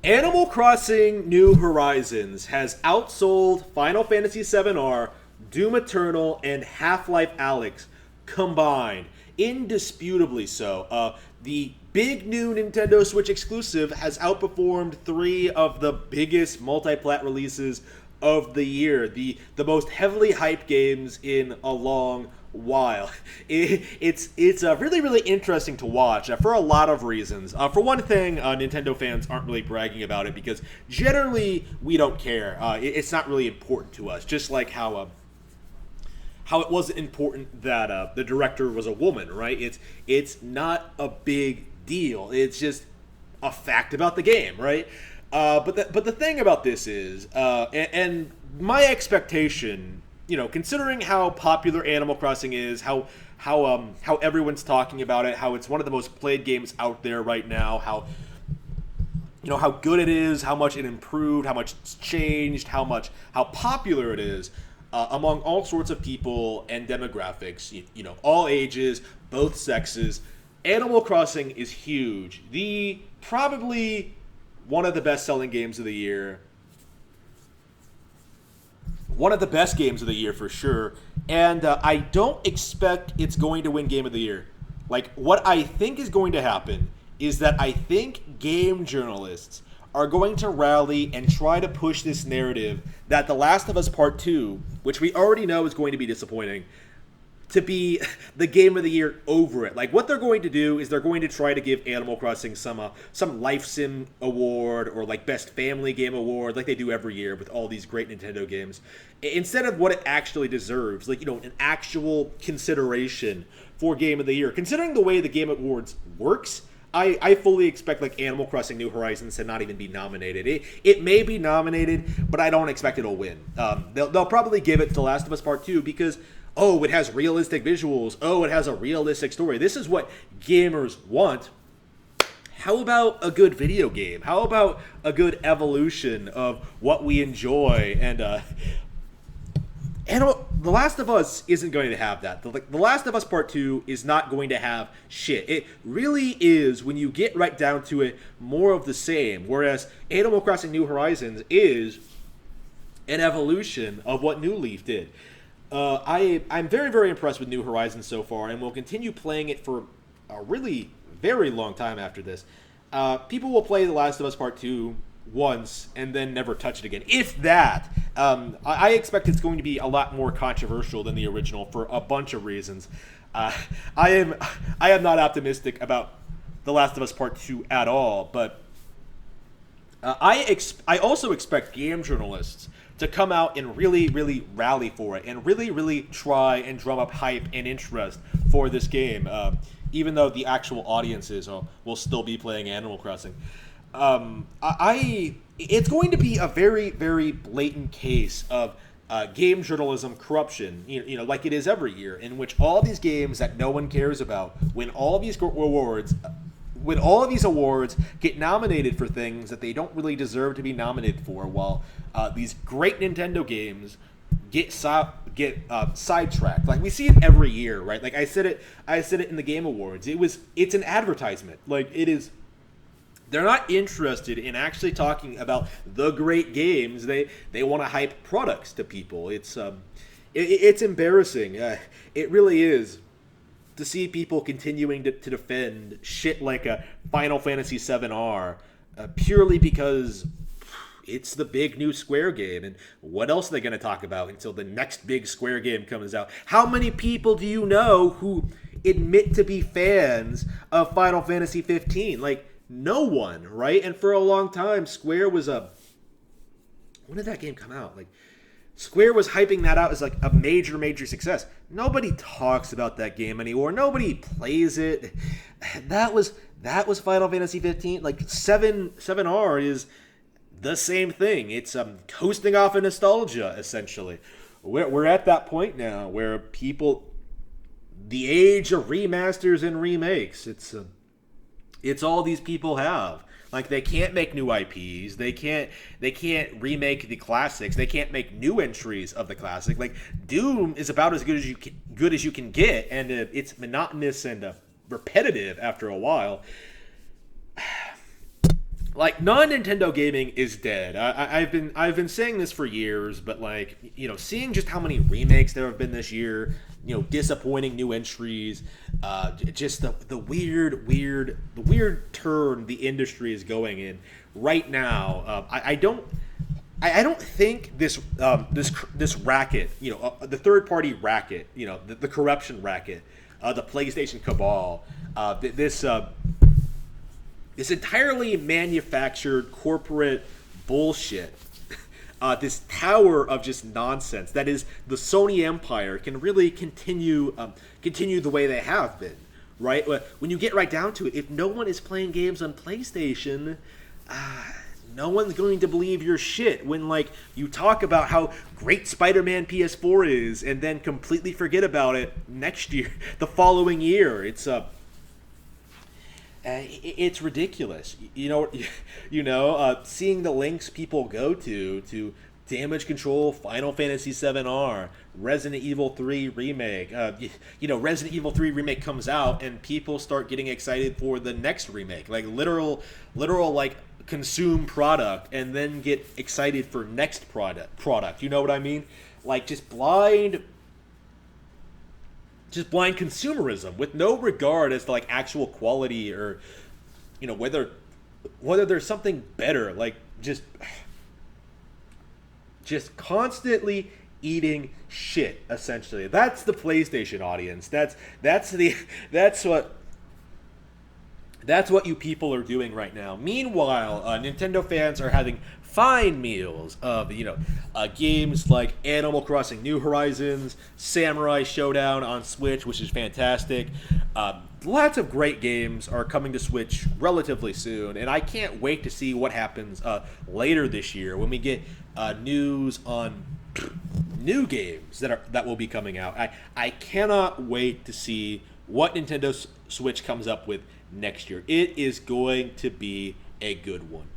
Animal Crossing New Horizons has outsold Final Fantasy VII-R, Doom Eternal, and Half-Life Alyx combined. Indisputably so. The big new Nintendo Switch exclusive has outperformed three of the biggest multi-plat releases of the year, the most heavily hyped games in a long while. It's really, really interesting to watch for a lot of reasons. For one thing, Nintendo fans aren't really bragging about it because generally we don't care. It's not really important to us, just like how it wasn't important that the director was a woman, right? It's not a big deal. It's just a fact about the game, right? But the thing about this is, and my expectation, considering how popular Animal Crossing is, how everyone's talking about it, how it's one of the most played games out there right now, how good it is, how much it improved, how much it's changed, how popular it is among all sorts of people and demographics, all ages, both sexes. Animal Crossing is huge. Probably one of the best-selling games of the year. One of the best games of the year for sure. And I don't expect it's going to win Game of the Year. Like, what I think is going to happen is that I think game journalists are going to rally and try to push this narrative that The Last of Us Part 2, which we already know is going to be disappointing, to be the game of the year over it. Like, what they're going to do is they're going to try to give Animal Crossing some life sim award or like best family game award like they do every year with all these great Nintendo games, instead of what it actually deserves, like, an actual consideration for game of the year. Considering the way the Game Awards works, I fully expect like Animal Crossing New Horizons to not even be nominated. It may be nominated, but I don't expect it'll win. They'll probably give it to The Last of Us Part 2 because it has realistic visuals. It has a realistic story. This is what gamers want. How about a good video game? How about a good evolution of what we enjoy? And The Last of Us isn't going to have that. The Last of Us Part 2 is not going to have shit. It really is, when you get right down to it, more of the same. Whereas Animal Crossing New Horizons is an evolution of what New Leaf did. I'm very, very impressed with New Horizons so far, and will continue playing it for a really very long time after this. People will play The Last of Us Part 2 once and then never touch it again. If that. I expect it's going to be a lot more controversial than the original for a bunch of reasons. I am not optimistic about The Last of Us Part 2 at all, but I also expect game journalists to come out and really, really rally for it and really, really try and drum up hype and interest for this game, even though the actual audiences will still be playing Animal Crossing. It's going to be a very, very blatant case of game journalism corruption, like it is every year, in which all these games that no one cares about win all of these awards. When all of these awards get nominated for things that they don't really deserve to be nominated for, while these great Nintendo games get sidetracked. Like, we see it every year, right? Like, I said it in the Game Awards. It's an advertisement. Like, it is. They're not interested in actually talking about the great games. They want to hype products to people. It's embarrassing. It really is, to see people continuing to defend shit like a Final Fantasy VII-R purely because it's the big new Square game. And what else are they going to talk about until the next big Square game comes out? How many people do you know who admit to be fans of Final Fantasy 15? Like, no one, right? And for a long time, Square was when did that game come out? Like, Square was hyping that out as like a major, major success. Nobody talks about that game anymore. Nobody plays it. That was Final Fantasy 15. Like, 7-R is the same thing. It's coasting off of nostalgia, essentially. We're at that point now where people, the age of remasters and remakes, it's all these people have. Like, they can't make new IPs. They can't remake the classics. They can't make new entries of the classic. Like, Doom is about as good as you can get, and it's monotonous and repetitive after a while. like non-Nintendo gaming is dead. I've been saying this for years, but like seeing just how many remakes there have been this year, disappointing new entries, just the weird turn the industry is going in right now. I don't think this racket, the third party racket, the corruption racket, the PlayStation cabal, this entirely manufactured corporate bullshit, this tower of just nonsense that is the Sony empire can really continue the way they have been, right? When you get right down to it, if no one is playing games on PlayStation, no one's going to believe your shit when like you talk about how great Spider-Man PS4 is and then completely forget about it next year, the following year. It's ridiculous. Seeing the links people go to Damage Control, Final Fantasy VII-R, Resident Evil 3 Remake. Resident Evil 3 Remake comes out and people start getting excited for the next remake. Like literal like consume product and then get excited for next product. You know what I mean? Like just blind consumerism with no regard as to like actual quality or whether there's something better, like just constantly eating shit. Essentially, that's the PlayStation audience. That's what you people are doing right now. Meanwhile, Nintendo fans are having fine meals of games like Animal Crossing New Horizons, Samurai Showdown on Switch, which is fantastic. Lots of great games are coming to Switch relatively soon, and I can't wait to see what happens later this year when we get news on new games that will be coming out. I cannot wait to see what Nintendo Switch comes up with next year. It is going to be a good one.